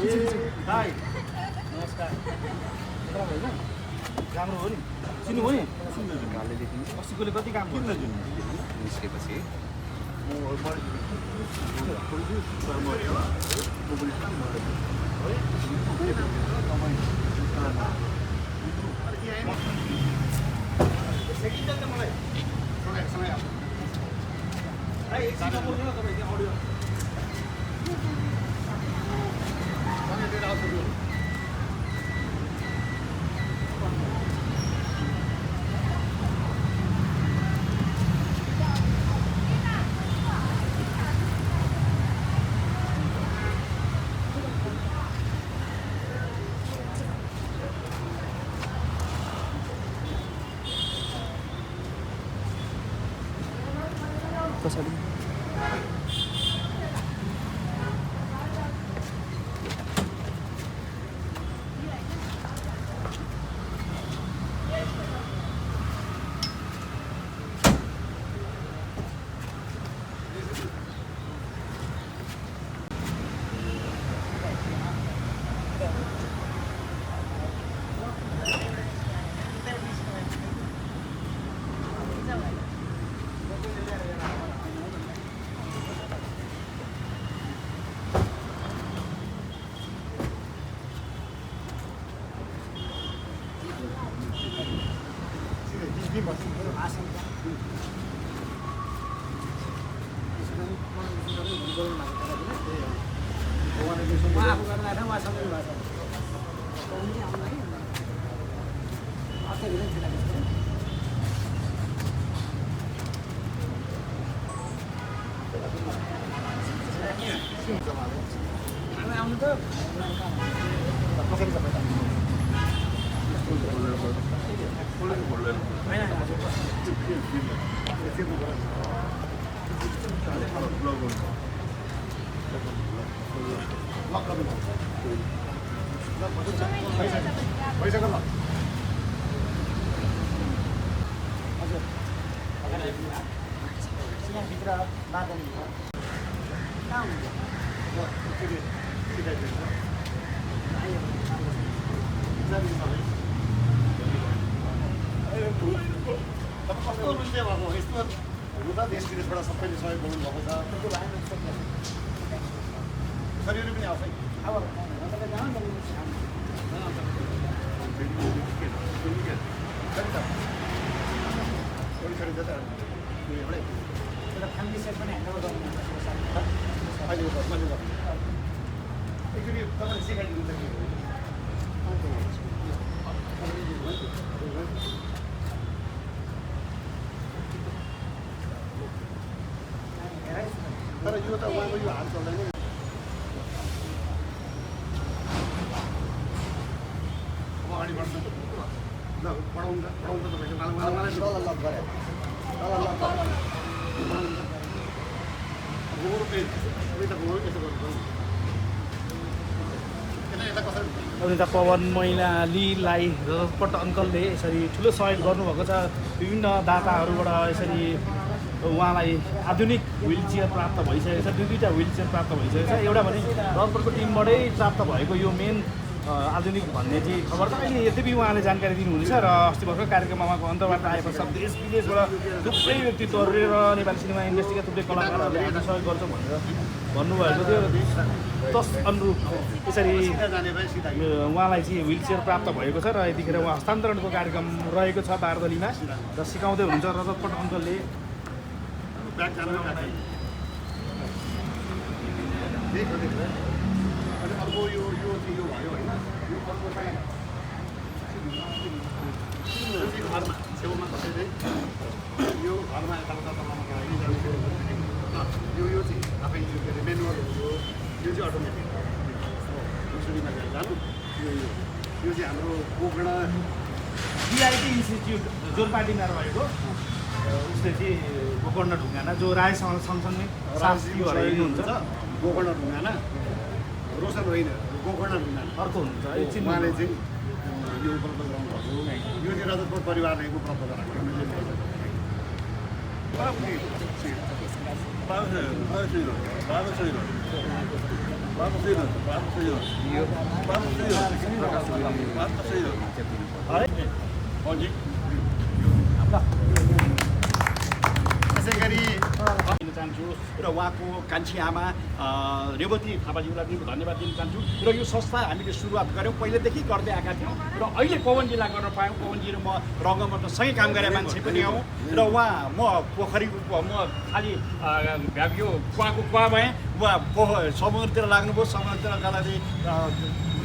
भाइ नमस्कार राम्रो हो नि चिन्नुभयो नि अस्तिकोले कति काम गर्नु निस्केपछि कसरी देश विदेशबाट सबैले सहयोग गर्नुभएको छ शरीर पनि आउँछ एक्चुअली तपाईँले सिकाइदिनु तर यो त उहाँको यो हात चल्दैन अब अगाडि बढ्छ ल पढाउँछ तपाईँको मलाई तल लक गरे तल लक अभिनेता पवन मैनालीलाई रजतपट अङ्कलले यसरी ठुलो सहयोग गर्नुभएको छ विभिन्न दाताहरूबाट यसरी उहाँलाई आधुनिक व्हिल चेयर प्राप्त भइसकेको छ दुईवटा व्हिल चेयर प्राप्त भइसकेको छ एउटा भने रजतपटको टिमबाटै प्राप्त भएको यो मेन आधुनिक भन्ने चाहिँ खबर त अहिले यद्यपि उहाँले जानकारी दिनुहुनेछ र अस्ति भर्खर कार्यक्रममा उहाँको अन्तर्वार्ता आएपछि देश विदेशबाट थुप्रै व्यक्तित्वहरू र नेपाली सिनेमा इन्डस्ट्रीका थुप्रै कलाकारहरूले हामी सहयोग गर्छौँ भनेर भन्नुभएको थियो तस अनुरूप यसरी उहाँलाई चाहिँ व्हिल चेयर प्राप्त भएको छ र यतिखेर उहाँ हस्तान्तरणको कार्यक्रम रहेको छ बारदलीमा र सिकाउँदै हुनुहुन्छ रजतपट अङ्कलले अर्को यो भयो होइन घरमा छेउमा कसैले यो घरमा यताउता तलामा यो चाहिँ आफै के अरे मेनुअल हो यो चाहिँ अटोमेटिक मुसुरीमा जानु यो चाहिँ हाम्रो गोकर्ण बिआइटी इन्स्टिच्युट जोरपाटीमा रहेको उसले चाहिँ गोकर्ण ढुङ्गाना जो रायसँग सँगसँगै शास्त्रीहरू हुनुहुन्छ गोकर्ण ढुङ्गाना रोशन होइन गोकर्ण ढुङ्गाना अर्को हुनुहुन्छ उहाँले चाहिँ यो उपलब्ध गराउनु भएको यो चाहिँ रजतपुर परिवारले उपलब्ध गराएको त्यसै गरी दिन चाहन्छु र उहाँको कान्छी आमा रेवती थापाज्यूलाई पनि धन्यवाद दिन चाहन्छु र यो संस्था हामीले सुरुवात गऱ्यौँ पहिलेदेखि गर्दै आएका थियौँ र अहिले पवनजीलाई गर्न पायौँ पवनजी र म रङ्गमञ्च सँगै काम गरे मान्छे पनि हौँ र म पोखरीको म खालि यो कुवाको कुवा भएँ उहाँ समुद्रतिर लाग्नुभयो समुद्रतिर गर्दाखेरि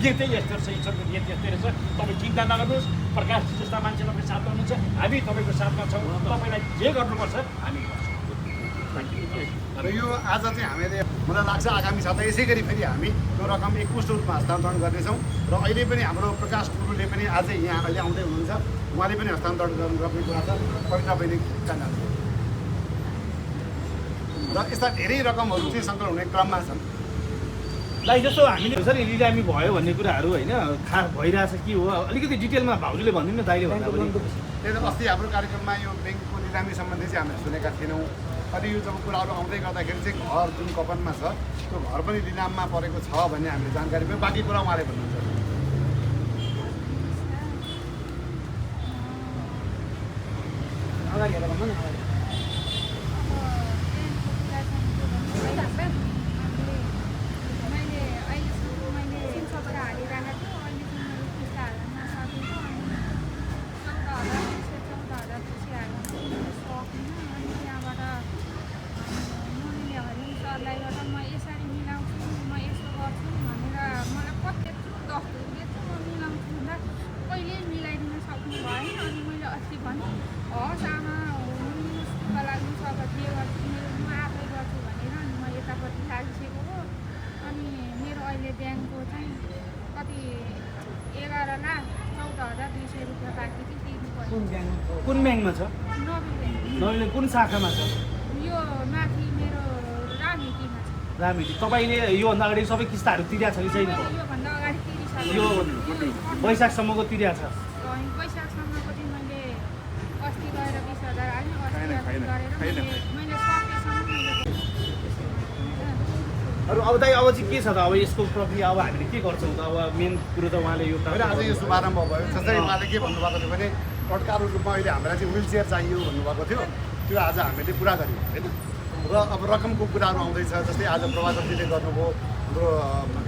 गीतै यस्तो रहेछ ईश्वरको गीत यस्तै रहेछ तपाईँ चिन्ता नगर्नुहोस् प्रकाश जस्ता मान्छे तपाईँ साथमा हुनुहुन्छ हामी तपाईँको साथमा छौँ तपाईँलाई जे गर्नुपर्छ हामी र यो आज चाहिँ हामीले मलाई लाग्छ आगामी साता यसै गरी फेरि हामी त्यो रकम एकमुष्ट रूपमा हस्तान्तरण गर्नेछौँ र अहिले पनि हाम्रो प्रकाश गुरुले पनि अझै यहाँ अहिले आउँदै हुनुहुन्छ उहाँले पनि हस्तान्तरण गर्ने कुरा छ पवित्र बहिनी जान्नुहुन्छ र यस्ता धेरै रकमहरू चाहिँ सङ्कलन हुने क्रममा छन् लाइक जस्तो हामीले सर रिलामी भयो भन्ने कुराहरू होइन थाहा भइरहेछ के हो अलिकति डिटेलमा भाउजूले भनिदिनु न दाइले भन्दा पनि त्यही त अस्ति हाम्रो कार्यक्रममा यो ब्याङ्कको निलामी सम्बन्धी चाहिँ हामीले सुनेका थिएनौँ अनि यो जब कुराहरू आउँदै गर्दाखेरि चाहिँ घर जुन कपनमा छ त्यो घर पनि निलाममा परेको छ भन्ने हामीले जानकारी पायौँ बाँकी कुरा उहाँले भन्नुहुन्छ अगाडि हेरेर भन्नु न ब्याङ्कको चाहिँ कति 11,14,200 रुपियाँ बाँकी चाहिँ तिर्नु पर्यो। कुन ब्याङ्कमा छ नवीले कुन शाखामा छ यो माथि मेरो रामिटीमा छ रामिटी तपाईँले योभन्दा अगाडि सबै किस्ताहरू तिरेको छ कि छैन योभन्दा अगाडि तिरिसकेँ यो वैशाखसम्मको तिरेको छ वैशाखसम्मको चाहिँ मैले अस्ति गएर 20,000 हाल्ने अस्ति गरेर मैले सकेसम्म अरू अब दाइ अब चाहिँ के छ त अब यसको प्रक्रिया अब हामीले के गर्छौँ त अब मेन कुरो त उहाँले यो होइन आज यो शुभारम्भ भयो जस्तै उहाँले के भन्नुभएको थियो भने तत्काल रूपमा अहिले हामीलाई चाहिँ व्हिल चेयर चाहियो भन्नुभएको थियो त्यो आज हामीले पुरा गऱ्यौँ होइन र अब रकमको कुराहरू आउँदैछ जस्तै आज प्रभाकरजीले गर्नुभयो हाम्रो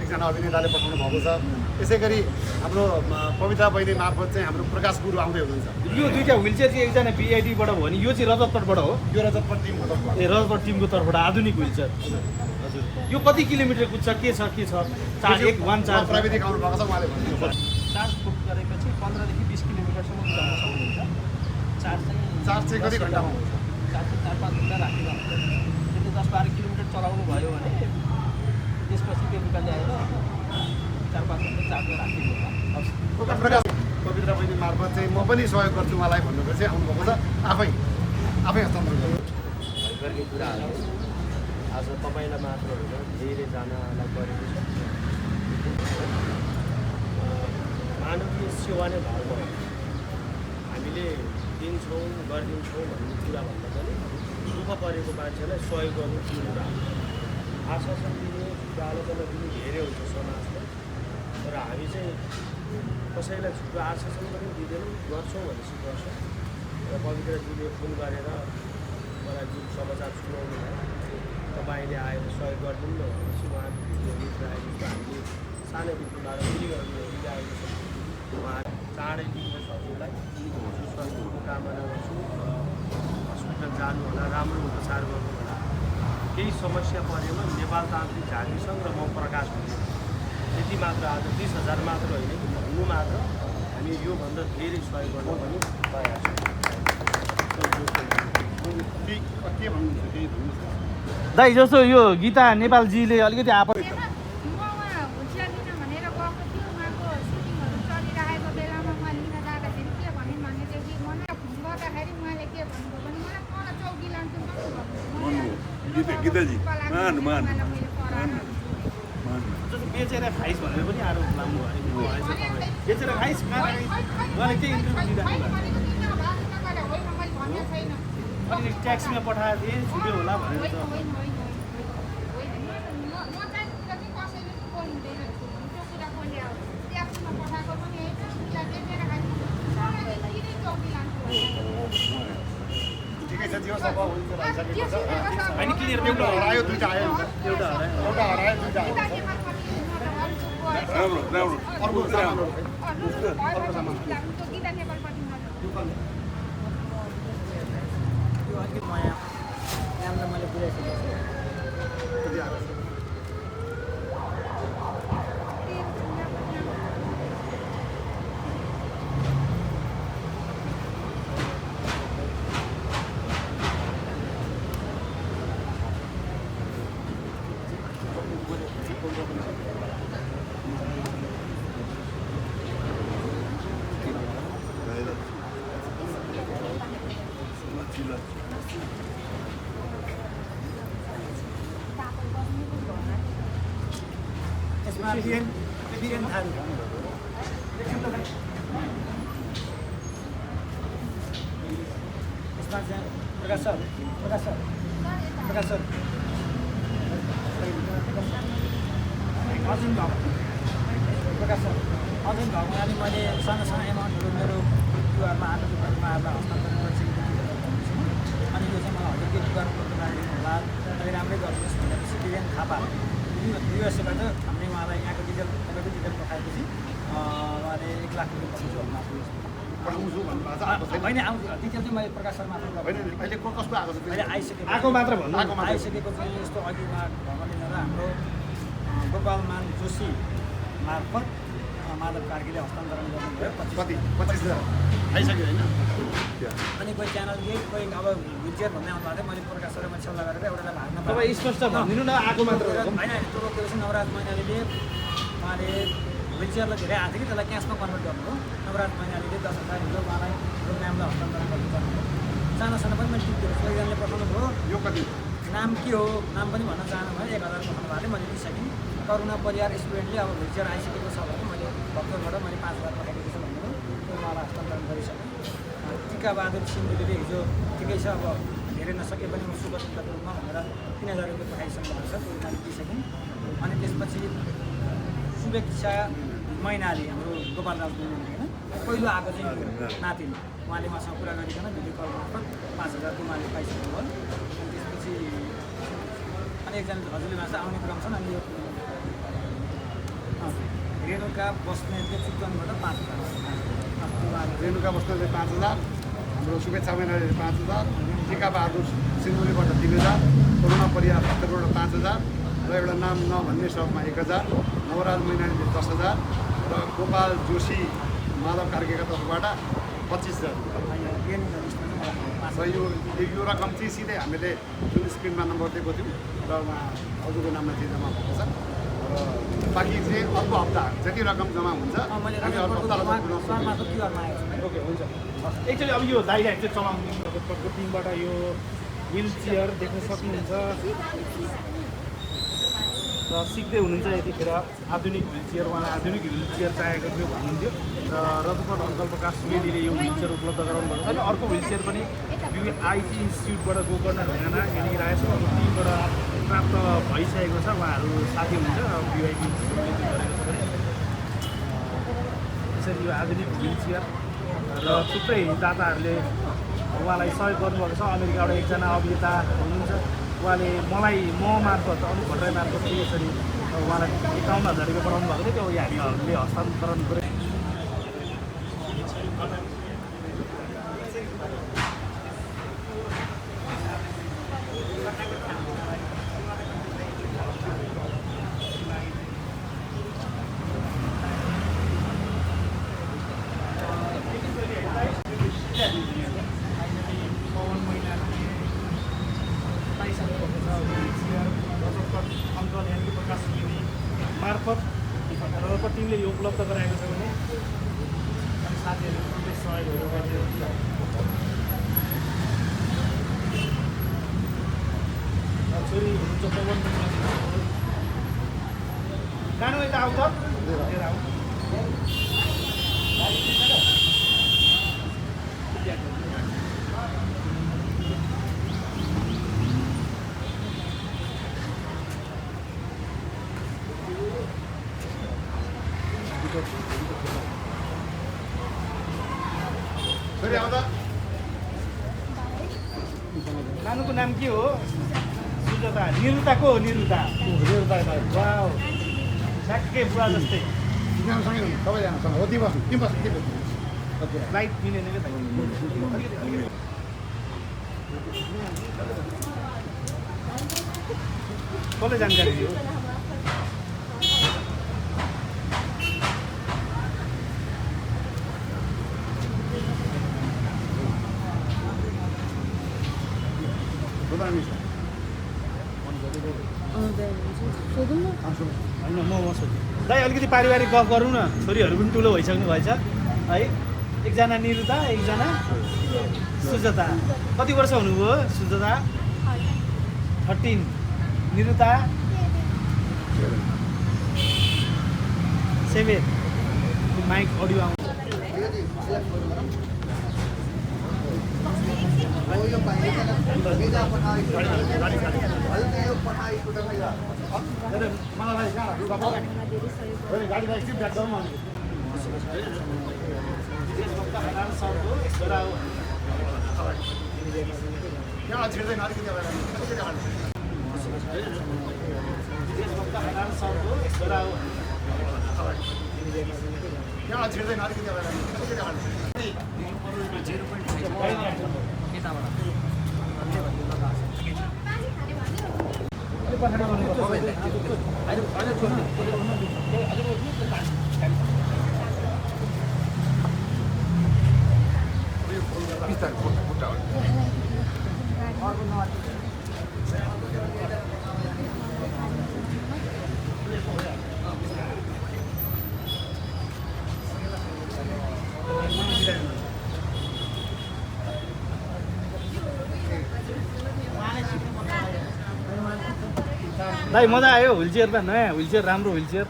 एकजना अभिनेताले पठाउनु भएको छ त्यसै गरी हाम्रो पवित्रा बहिनी मार्फत चाहिँ हाम्रो प्रकाश गुरु आउँदै हुनुहुन्छ यो दुईवटा व्हिल चेयर चाहिँ एकजना बिआइडीबाट भयो भने यो चाहिँ रजतपटबाट हो यो रजतपट टिमको तर्फबाट ए रजतपट टिमको तर्फबाट आधुनिक व्हिल चेयर हजुर यो कति किलोमिटर कुद्छ के छ प्राविधिक आउनु भएको छ उहाँले भन्नुहुन्छ चार्ज बुक गरेपछि 15 देखि 20 किलोमिटरसम्म कुदाउन सक्नुहुन्छ चार्ज चाहिँ कति घन्टामा हुन्छ चार्ज चाहिँ 4-5 घन्टा राखेको हुन्छ यदि 10-12 किलोमिटर चलाउनु भयो भने त्यसपछि बेलुका ल्याएर 4-5 घन्टा चार्जमा राखिदिनु पवित्रा बहिनी मार्फत चाहिँ म पनि सहयोग गर्छु उहाँलाई भन्नुभयो चाहिँ आउनुभएको छ आफै हस्तान्तरण गर्ने कुराहरू आज तपाईँलाई मात्र होइन धेरैजनालाई गरेको छ मानवीय सेवा नै धर्म हो हामीले दिन्छौँ गरिदिन्छौँ भन्ने कुरा भन्दा पनि दुःख परेको मान्छेलाई सहयोग गर्नु ठुलो कुरा हो आश्वासन दिने छुट्टो आलोचना दिने धेरै हुन्छ समाजमा तर हामी चाहिँ कसैलाई छुट्टो आश्वासन पनि दिँदैनौँ गर्छौँ भनेपछि गर्छौँ र पवित्रजीले फोन गरेर मलाई जुन समाचार सुनाउनु भयो तपाईँले आएर सहयोग गरिदिनु न भनेपछि उहाँको मित्र आएपछि हामीले सानैदेखि उनीहरू मिलिरहेको ल्याएको छ उहाँ चाँडै दिनु सक्नुलाई स्वास्थ्यको कामना गर्छु हस्पिटल जानु होला राम्रो उपचार गर्नु होला केही समस्या परेमा नेपाल तान्त्रिक झाँक्री सङ्घ र म प्रकाश हुन्छु त्यति मात्र आज 20,000 मात्र होइन हुनु मात्र हामी योभन्दा धेरै सहयोग गर्न पनि तयार छौँ के भन्नुहुन्छ केही भन्नुहोस् दाइ जस्तो यो गीता नेपालजीले अलिकति गीताजी बेचेर खाइस् भनेर पनि आरोप लाग्नु भयो बेचेर खाइस् उहाँले केही इन्टरभ्यू दिइराख्नु अनि ट्याक्सीमा पठाएको थिएँ छुट्यो होला भनेर होइन त होइन होइन होइन म चाहिँ चाहिँ कसैले बोल्दैन त्यो कुरा कसले अब ट्याक्सीमा पठाएको पनि होइन उसलाई बेचेर खाने सबैले किनै चौकी लान्छु ठिकै छ त्यो सब हुन्छ भइसकेको छ होइन क्लियर एउटा हरायो दुईटा आयो नि त एउटा हरायो एउटा हरायो दुईटा आयो अर्को सामानहरू अर्को सामान गीता नेपालपट्टि त्यो अलिकति नयाँ राम्रो मैले बुझाइसकेको छु कति आएको छ यसमा बिरेन थारू यसमा चाहिँ प्रकाश सर अर्जुन भाउ प्रकाश सर अर्जुन भाउ अनि मैले सानो सानो एमाउन्टहरू मेरो क्युआरमा आएको रुपियाँमा हस्तान्तरण गरिसकेको अनि यो चाहिँ मलाई हजुर क्युआर कोडको लागि होला तपाईँ राम्रै गर्नुहोस् भनेपछि बिरेन थापा युएसएबाट हामीले उहाँलाई यहाँको डिटेल तपाईँको डिटेल पठाएपछि उहाँले 1 लाख रुपियाँ पठाउँछु भन्नुभएको छ आएको छैन होइन आउँछ डिटेल चाहिँ मैले प्रकाश सर मात्र होइन अहिले कसको आएको छ अहिले आइसकेको आएको मात्र भन्नु आएको मात्र आइसकेको चाहिँ यस्तो अघिमा भगवतीले हाम्रो गोपालमान जोशी मार्फत माधव कार्कीले हस्तान्तरण गर्नुभयो कति 25,000 आइसक्यो होइन अनि कोही च्यानल गेट कोही अब विजेर भन्ने आउनुभएको थियो मैले प्रकाश सर मैले सल्लाह गरेर एउटालाई भाग्न तपाईँ स्पष्ट भनिदिनु न आएको मात्र हो होइन त्यो रोकेपछि नवराज मैनालीले उहाँले विलचेयरलाई धेरै आएको थियो कि त्यसलाई क्यासमा कन्भर्ट गर्नुभयो नवराज मैनालीले 10,000 हिजो उहाँलाई प्रोग्रामलाई हस्तान्तरण गर्नुभयो सानो सानो पनि मैले टिप्पहरू एकजनाले पठाउनु भयो यो कति नाम के हो नाम पनि भन्न चाहनु भयो 1,000 पठाउनु भएको थियो मैले दिइसकेँ करुणा परिवार स्टुडेन्टले अब विलचेयर आइसकेको छ भने मैले भक्तबाट मैले 5,000 पठाइदिएको छु भन्नुभयो त्यो उहाँलाई हस्तान्तरण गरिसकेँ टिकाबहादुर सिन्धुले हिजो ठिकै छ अब धेरै नसके पनि म शुभचिन्तकको रूपमा भनेर 3,000 रुपियाँ पठाइसक्नु भएको छ त्यो मैले दिइसकेँ अनि त्यसपछि शुभेच्छा मैनाली हाम्रो गोपाल राज मैनाली होइन पहिलो आएको चाहिँ नातिनी उहाँले मसँग कुरा गरिकन भिडियो कल मार्फत 5,000 उहाँले पाइसक्नुभयो अनि त्यसपछि अनि एकजना हजुरले भाषा आउने क्रम छन् अनि यो रेणुका बस्नेतले चितवनबाट 5,000 रेणुका बस्नेतले 5,000 हाम्रो शुभेच्छा मैनाले 5,000 टिकाबहादुर सिन्धुलीबाट 3,000 करुणा परिवार भक्तबाट 5,000 र एउटा नाम नभन्ने सबमा 1,000 नवराज मैनालीले 10,000 र गोपाल जोशी माधव कार्कीका तर्फबाट 25,000 र यो रकम चाहिँ सिधै हामीले जुन स्क्रिनमा नम्बर दिएको थियौँ र उहाँ हजुरको नाममा चाहिँ जम्मा भएको छ र बाँकी चाहिँ अर्को हप्ता जति रकम जम्मा हुन्छ हामी अर्को हप्ता ओके हुन्छ एक्चुअली अब यो दाइलाई चाहिँ चलाउने टिमबाट यो व्हिल चेयर देख्न सक्नुहुन्छ र सिक्दै हुनुहुन्छ यतिखेर आधुनिक व्हिल चेयर उहाँलाई आधुनिक व्हिल चेयर चाहिएको थियो भन्नुहुन्थ्यो र रतुपट अङ्कल प्रकाश सुवेदीले यो व्हिल चेयर उपलब्ध गराउनु भएको छ र अर्को व्हिल चेयर पनि आइटी इन्स्टिट्युटबाट गोकर्ण ढुङ्गाना यहाँनिर आएछ उहाँको टिमबाट प्राप्त भइसकेको छ उहाँहरू साथी हुनुहुन्छ बिआइटी इन्स्टिट्युटले गरेको छ भने यसरी यो आधुनिक व्हिल चेयर र थुप्रै दाताहरूले उहाँलाई सहयोग गर्नुभएको छ अमेरिकाबाट एकजना अभिनेता हुनुहुन्छ उहाँले मलाई म मार्फत अनु भट्टराई मार्फत यसरी उहाँलाई 51,000 रुपियाँ पठाउनु भएको थियो त्यो हामीले हस्तान्तरण गऱ्यौँ अङ्कल यानि प्रकाश सुवेदी मार्फत र टिमले यो उपलब्ध गराएको छ भने अनि साथीहरूले सहयोगहरू गरिदिनुहुन्छ छोरी हुनुहुन्छ पवन गानु यता आउँछ लिएर आऊ अरूको नाम के हो सुजाता निरुता को हो निरुता वाउ ठ्याक्कै बुवा जस्तै तिनीहरूसँगै हुनु सबैजनासँग हो दिवस तिमी बस्नु लाइट मिलेन क्या कसले जानकारी दियो होइन म सोधेँ दाइ अलिकति पारिवारिक गफ गरौँ न छोरीहरू पनि ठुलो भइसक्नु भएछ है एकजना निरुता एकजना सुजाता कति वर्ष हुनुभयो सुजाता 13 निरुता 7 माइक अडियो आउँछ मलाई गाडीलाई एकछिन ब्याक गरौँ यहाँ छिर्दैन अलिकति यहाँ छिर्दैन अलिकति दाइ मजा आयो व्हिल चेयर त नयाँ व्हिल चेयर राम्रो व्हिल चेयर